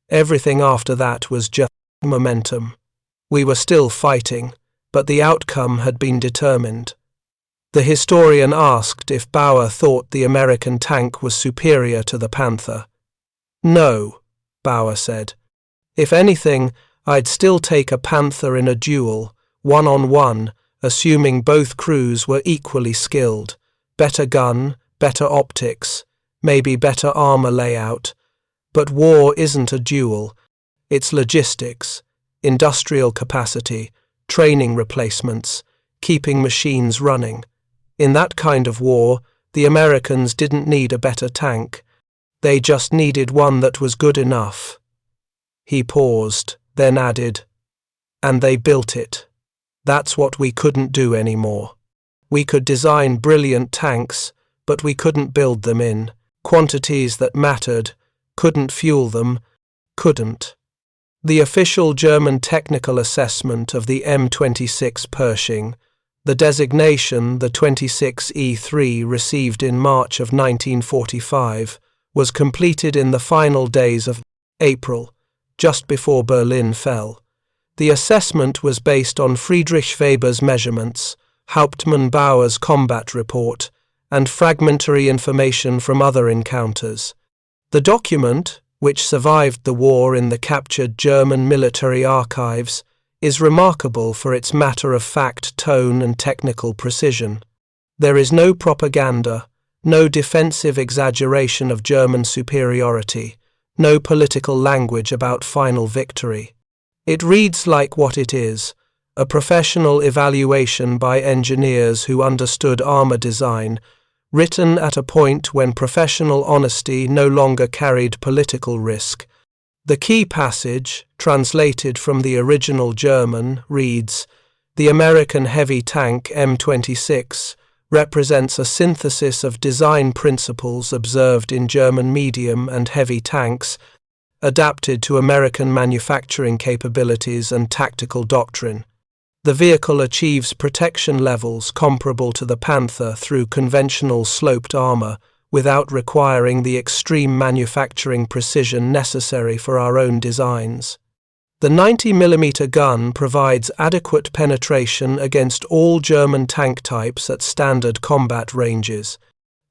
Everything after that was just momentum. We were still fighting, but the outcome had been determined." The historian asked if Bauer thought the American tank was superior to the Panther. "No," Bauer said. "If anything, I'd still take a Panther in a duel, one-on-one, assuming both crews were equally skilled. Better gun, better optics, maybe better armor layout. But war isn't a duel. It's logistics, industrial capacity, training replacements, keeping machines running. In that kind of war, the Americans didn't need a better tank. They just needed one that was good enough." He paused, then added, "And they built it. That's what we couldn't do anymore. We could design brilliant tanks, but we couldn't build them in quantities that mattered, couldn't fuel them, couldn't." The official German technical assessment of the M26 Pershing, the designation the 26E3 received in March of 1945, was completed in the final days of April, just before Berlin fell. The assessment was based on Friedrich Weber's measurements, Hauptmann Bauer's combat report, and fragmentary information from other encounters. The document, which survived the war in the captured German military archives, is remarkable for its matter-of-fact tone and technical precision. There is no propaganda, no defensive exaggeration of German superiority, no political language about final victory. It reads like what it is, a professional evaluation by engineers who understood armor design, written at a point when professional honesty no longer carried political risk. The key passage, translated from the original German, reads, "The American heavy tank M26 represents a synthesis of design principles observed in German medium and heavy tanks, adapted to American manufacturing capabilities and tactical doctrine. The vehicle achieves protection levels comparable to the Panther through conventional sloped armor, without requiring the extreme manufacturing precision necessary for our own designs. The 90mm gun provides adequate penetration against all German tank types at standard combat ranges.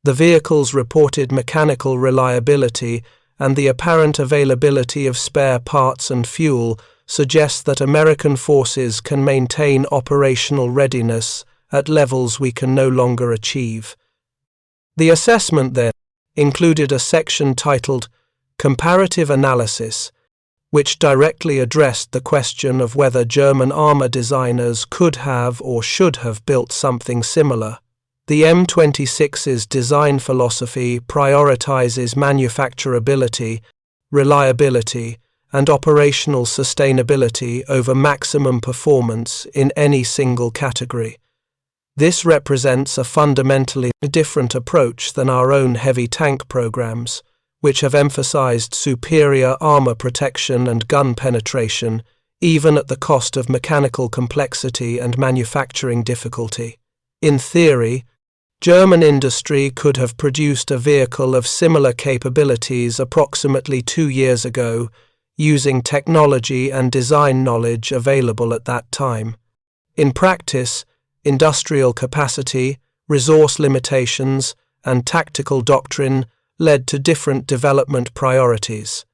The vehicle's reported mechanical reliability and the apparent availability of spare parts and fuel suggests that American forces can maintain operational readiness at levels we can no longer achieve." The assessment then included a section titled Comparative Analysis, which directly addressed the question of whether German armor designers could have or should have built something similar. The M26's design philosophy prioritizes manufacturability, reliability, and operational sustainability over maximum performance in any single category. This represents a fundamentally different approach than our own heavy tank programs, which have emphasized superior armor protection and gun penetration, even at the cost of mechanical complexity and manufacturing difficulty. In theory, German industry could have produced a vehicle of similar capabilities approximately 2 years ago, using technology and design knowledge available at that time. In practice, industrial capacity, resource limitations, and tactical doctrine led to different development priorities.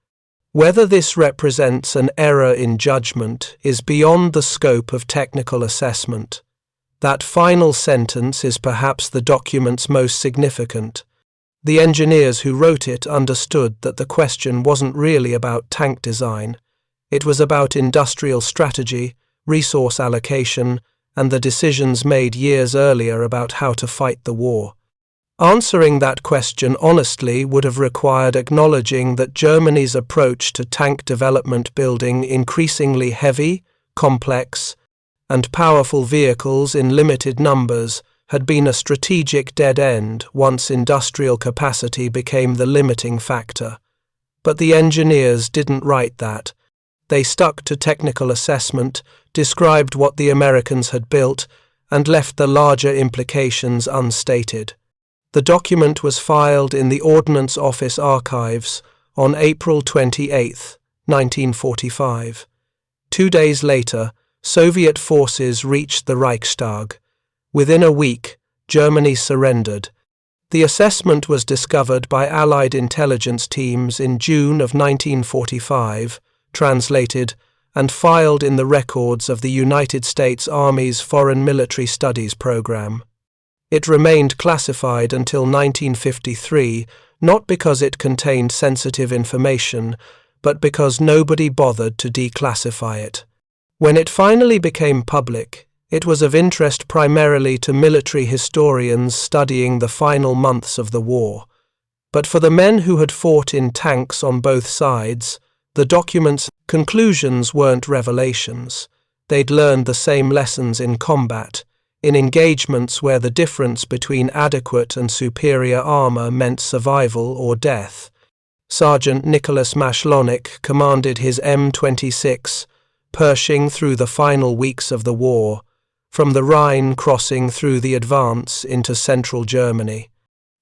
Whether this represents an error in judgment is beyond the scope of technical assessment. That final sentence is perhaps the document's most significant. The engineers who wrote it understood that the question wasn't really about tank design. It was about industrial strategy, resource allocation, and the decisions made years earlier about how to fight the war. Answering that question honestly would have required acknowledging that Germany's approach to tank development, building increasingly heavy, complex, and powerful vehicles in limited numbers, had been a strategic dead end once industrial capacity became the limiting factor. But the engineers didn't write that. They stuck to technical assessment, described what the Americans had built, and left the larger implications unstated. The document was filed in the Ordnance Office archives on April 28, 1945. 2 days later, Soviet forces reached the Reichstag. Within a week, Germany surrendered. The assessment was discovered by Allied intelligence teams in June of 1945, translated, and filed in the records of the United States Army's Foreign Military Studies program. It remained classified until 1953, not because it contained sensitive information, but because nobody bothered to declassify it. When it finally became public, it was of interest primarily to military historians studying the final months of the war. But for the men who had fought in tanks on both sides, the document's conclusions weren't revelations. They'd learned the same lessons in combat, in engagements where the difference between adequate and superior armor meant survival or death. Sergeant Nicholas Mashlonik commanded his M26 Pershing through the final weeks of the war, from the Rhine crossing through the advance into central Germany.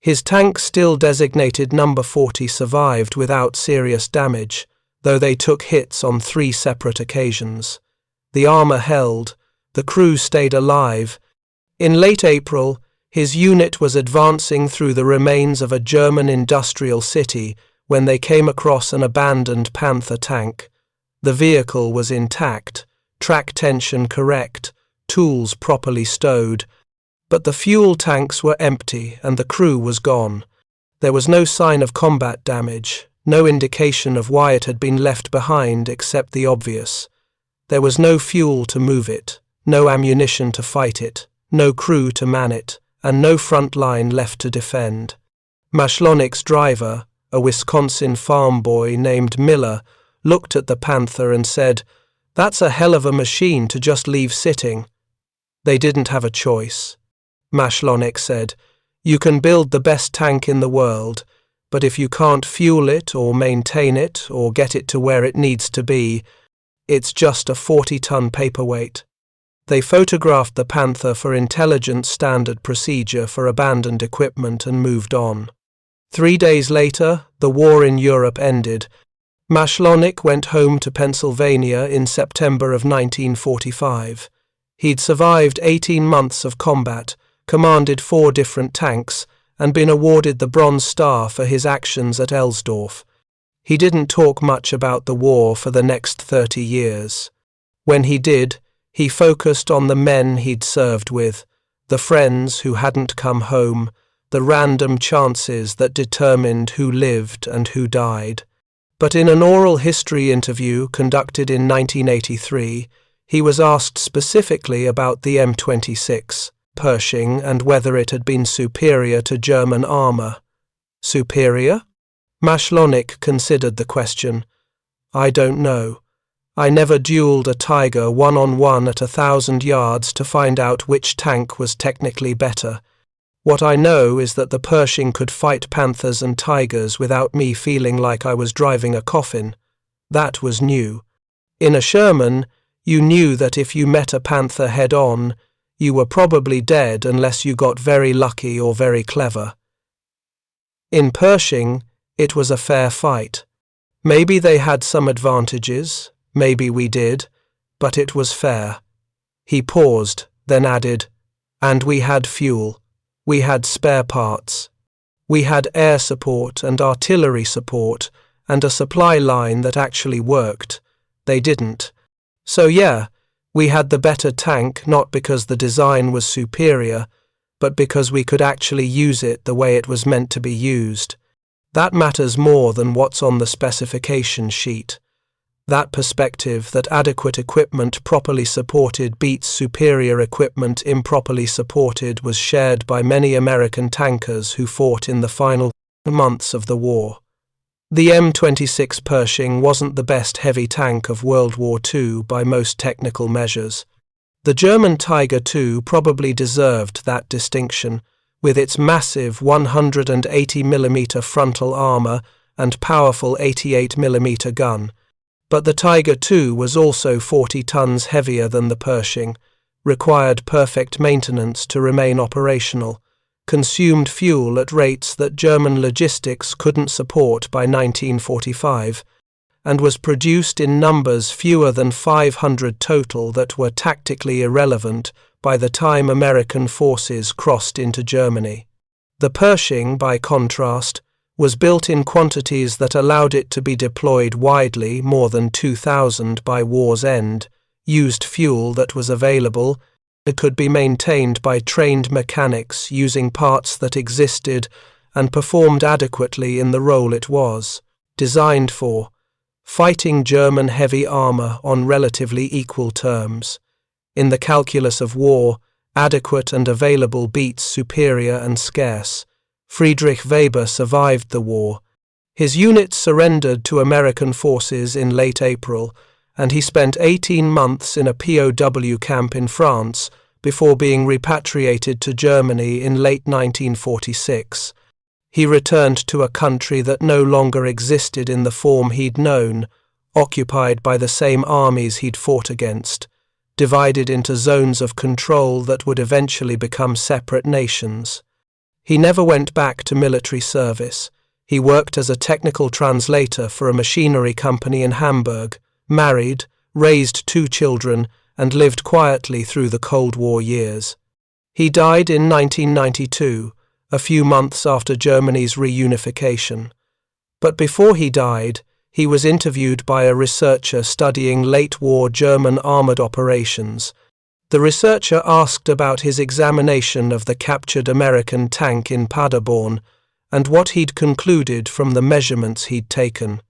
His tank, still designated number 40, survived without serious damage, though they took hits on 3 separate occasions. The armor held, the crew stayed alive. In late April, his unit was advancing through the remains of a German industrial city when they came across an abandoned Panther tank. The vehicle was intact, track tension correct, tools properly stowed, but the fuel tanks were empty and the crew was gone. There was no sign of combat damage, no indication of why it had been left behind except the obvious. There was no fuel to move it, no ammunition to fight it, no crew to man it, and no front line left to defend. Mashlonik's driver, a Wisconsin farm boy named Miller, looked at the Panther and said, "That's a hell of a machine to just leave sitting." They didn't have a choice. Mashlonik said, "You can build the best tank in the world, but if you can't fuel it or maintain it or get it to where it needs to be, it's just a 40-ton paperweight." They photographed the Panther for intelligence standard procedure for abandoned equipment and moved on. 3 days later, the war in Europe ended. Mashlonik went home to Pennsylvania in September of 1945. He'd survived 18 months of combat, commanded 4 different tanks, and been awarded the Bronze Star for his actions at Elsdorf. He didn't talk much about the war for the next 30 years. When he did, he focused on the men he'd served with, the friends who hadn't come home, the random chances that determined who lived and who died. But in an oral history interview conducted in 1983, he was asked specifically about the M26 Pershing and whether it had been superior to German armor. Superior? Mashlonik considered the question. "I don't know. I never dueled a Tiger one-on-one at 1,000 yards to find out which tank was technically better. What I know is that the Pershing could fight panthers and tigers without me feeling like I was driving a coffin. That was new. In a Sherman, you knew that if you met a panther head-on, you were probably dead unless you got very lucky or very clever. In Pershing, it was a fair fight. Maybe they had some advantages, maybe we did, but it was fair. He paused, then added, and we had fuel. We had spare parts. We had air support and artillery support and a supply line that actually worked. They didn't. So yeah, we had the better tank not because the design was superior, but because we could actually use it the way it was meant to be used. That matters more than what's on the specification sheet. That perspective that adequate equipment properly supported beats superior equipment improperly supported was shared by many American tankers who fought in the final months of the war. The M26 Pershing wasn't the best heavy tank of World War II by most technical measures. The German Tiger II probably deserved that distinction, with its massive 180mm frontal armour and powerful 88mm gun. But the Tiger II was also 40 tons heavier than the Pershing, required perfect maintenance to remain operational, consumed fuel at rates that German logistics couldn't support by 1945, and was produced in numbers fewer than 500 total that were tactically irrelevant by the time American forces crossed into Germany. The Pershing, by contrast, was built in quantities that allowed it to be deployed widely, more than 2,000 by war's end, used fuel that was available. It could be maintained by trained mechanics using parts that existed and performed adequately in the role it was designed for, fighting German heavy armour on relatively equal terms. In the calculus of war, adequate and available beats superior and scarce. Friedrich Weber survived the war. His unit surrendered to American forces in late April, and he spent 18 months in a POW camp in France before being repatriated to Germany in late 1946. He returned to a country that no longer existed in the form he'd known, occupied by the same armies he'd fought against, divided into zones of control that would eventually become separate nations. He never went back to military service. He worked as a technical translator for a machinery company in Hamburg, married, raised 2 children, and lived quietly through the Cold War years. He died in 1992, a few months after Germany's reunification. But before he died, he was interviewed by a researcher studying late-war German armoured operations. The researcher asked about his examination of the captured American tank in Paderborn and what he'd concluded from the measurements he'd taken.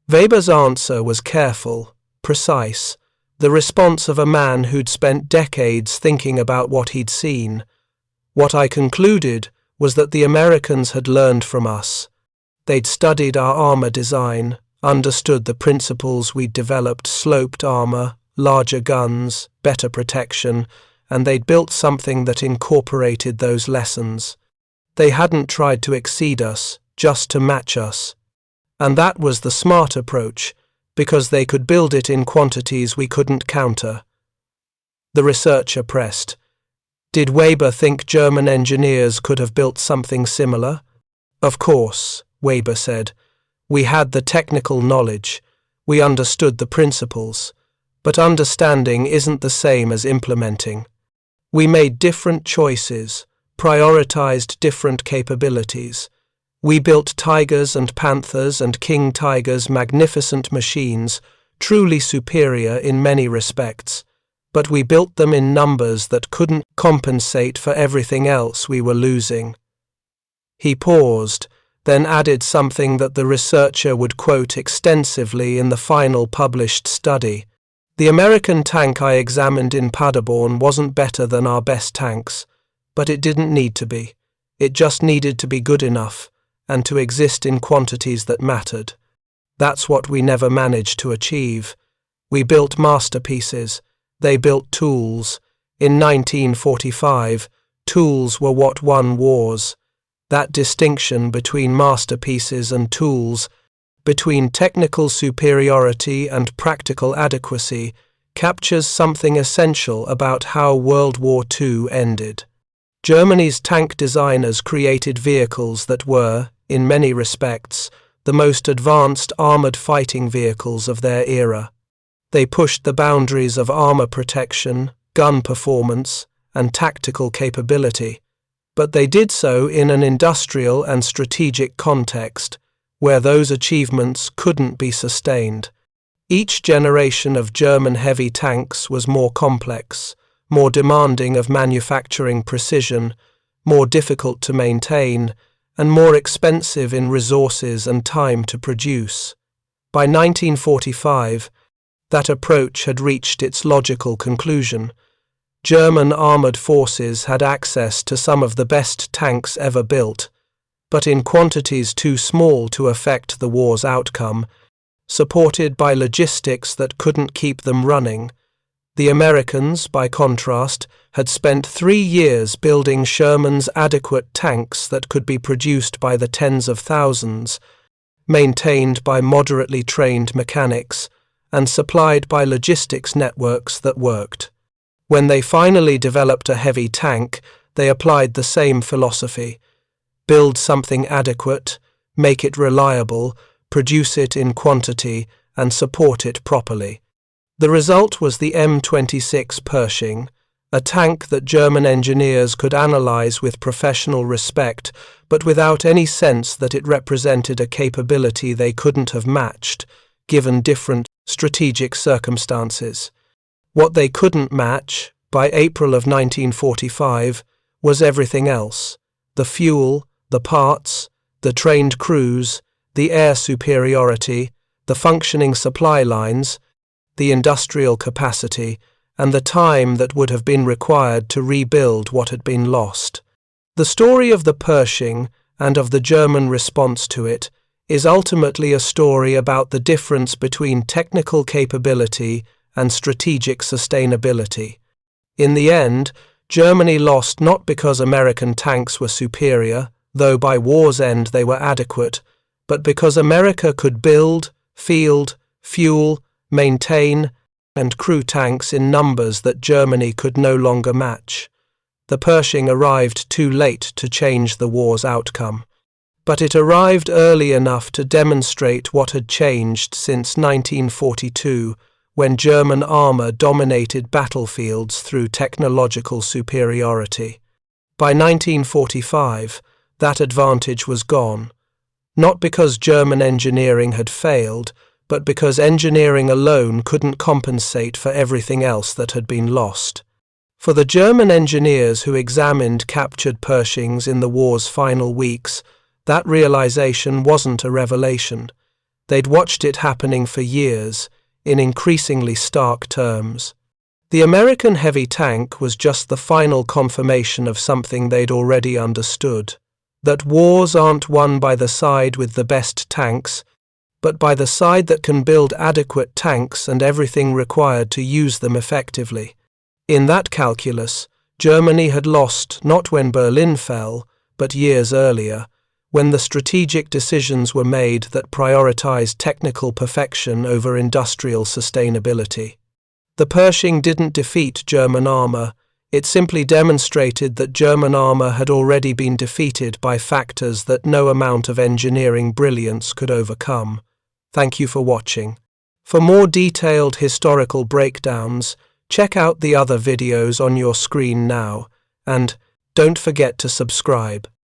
Weber's answer was careful, precise, the response of a man who'd spent decades thinking about what he'd seen. What I concluded was that the Americans had learned from us. They'd studied our armour design, understood the principles we'd developed: sloped armour, larger guns, better protection, and they'd built something that incorporated those lessons. They hadn't tried to exceed us, just to match us. And that was the smart approach, because they could build it in quantities we couldn't counter. The researcher pressed, "Did Weber think German engineers could have built something similar?" "Of course," Weber said. "We had the technical knowledge. We understood the principles. But understanding isn't the same as implementing. We made different choices, prioritized different capabilities. We built Tigers and Panthers and King Tigers, magnificent machines, truly superior in many respects, but we built them in numbers that couldn't compensate for everything else we were losing." He paused, then added something that the researcher would quote extensively in the final published study. "The American tank I examined in Paderborn wasn't better than our best tanks, but it didn't need to be. It just needed to be good enough, and to exist in quantities that mattered. That's what we never managed to achieve. We built masterpieces. They built tools. In 1945, Tools were what won wars. That distinction between masterpieces and tools, between technical superiority and practical adequacy, captures something essential about how World War II ended. Germany's tank designers created vehicles that were, in many respects, the most advanced armoured fighting vehicles of their era. They pushed the boundaries of armour protection, gun performance, and tactical capability, but they did so in an industrial and strategic context, where those achievements couldn't be sustained. Each generation of German heavy tanks was more complex, more demanding of manufacturing precision, more difficult to maintain, and more expensive in resources and time to produce. By 1945, that approach had reached its logical conclusion. German armoured forces had access to some of the best tanks ever built, but in quantities too small to affect the war's outcome, supported by logistics that couldn't keep them running. The Americans, by contrast, had spent 3 years building Sherman's adequate tanks that could be produced by the tens of thousands, maintained by moderately trained mechanics, and supplied by logistics networks that worked. When they finally developed a heavy tank, they applied the same philosophy. Build something adequate, make it reliable, produce it in quantity, and support it properly. The result was the M26 Pershing, a tank that German engineers could analyze with professional respect, but without any sense that it represented a capability they couldn't have matched, given different strategic circumstances. What they couldn't match, by April of 1945, was everything else: the fuel, the parts, the trained crews, the air superiority, the functioning supply lines, the industrial capacity, and the time that would have been required to rebuild what had been lost. The story of the Pershing, and of the German response to it, is ultimately a story about the difference between technical capability and strategic sustainability. In the end, Germany lost not because American tanks were superior, though by war's end they were adequate, but because America could build, field, fuel, maintain, and crew tanks in numbers that Germany could no longer match. The Pershing arrived too late to change the war's outcome, but it arrived early enough to demonstrate what had changed since 1942, when German armour dominated battlefields through technological superiority. By 1945, that advantage was gone, not because German engineering had failed, but because engineering alone couldn't compensate for everything else that had been lost. For the German engineers who examined captured Pershings in the war's final weeks, that realization wasn't a revelation. They'd watched it happening for years, in increasingly stark terms. The American heavy tank was just the final confirmation of something they'd already understood: that wars aren't won by the side with the best tanks, but by the side that can build adequate tanks and everything required to use them effectively. In that calculus, Germany had lost not when Berlin fell, but years earlier, when the strategic decisions were made that prioritized technical perfection over industrial sustainability. The Pershing didn't defeat German armour, it simply demonstrated that German armour had already been defeated by factors that no amount of engineering brilliance could overcome. Thank you for watching. For more detailed historical breakdowns, check out the other videos on your screen now, and don't forget to subscribe.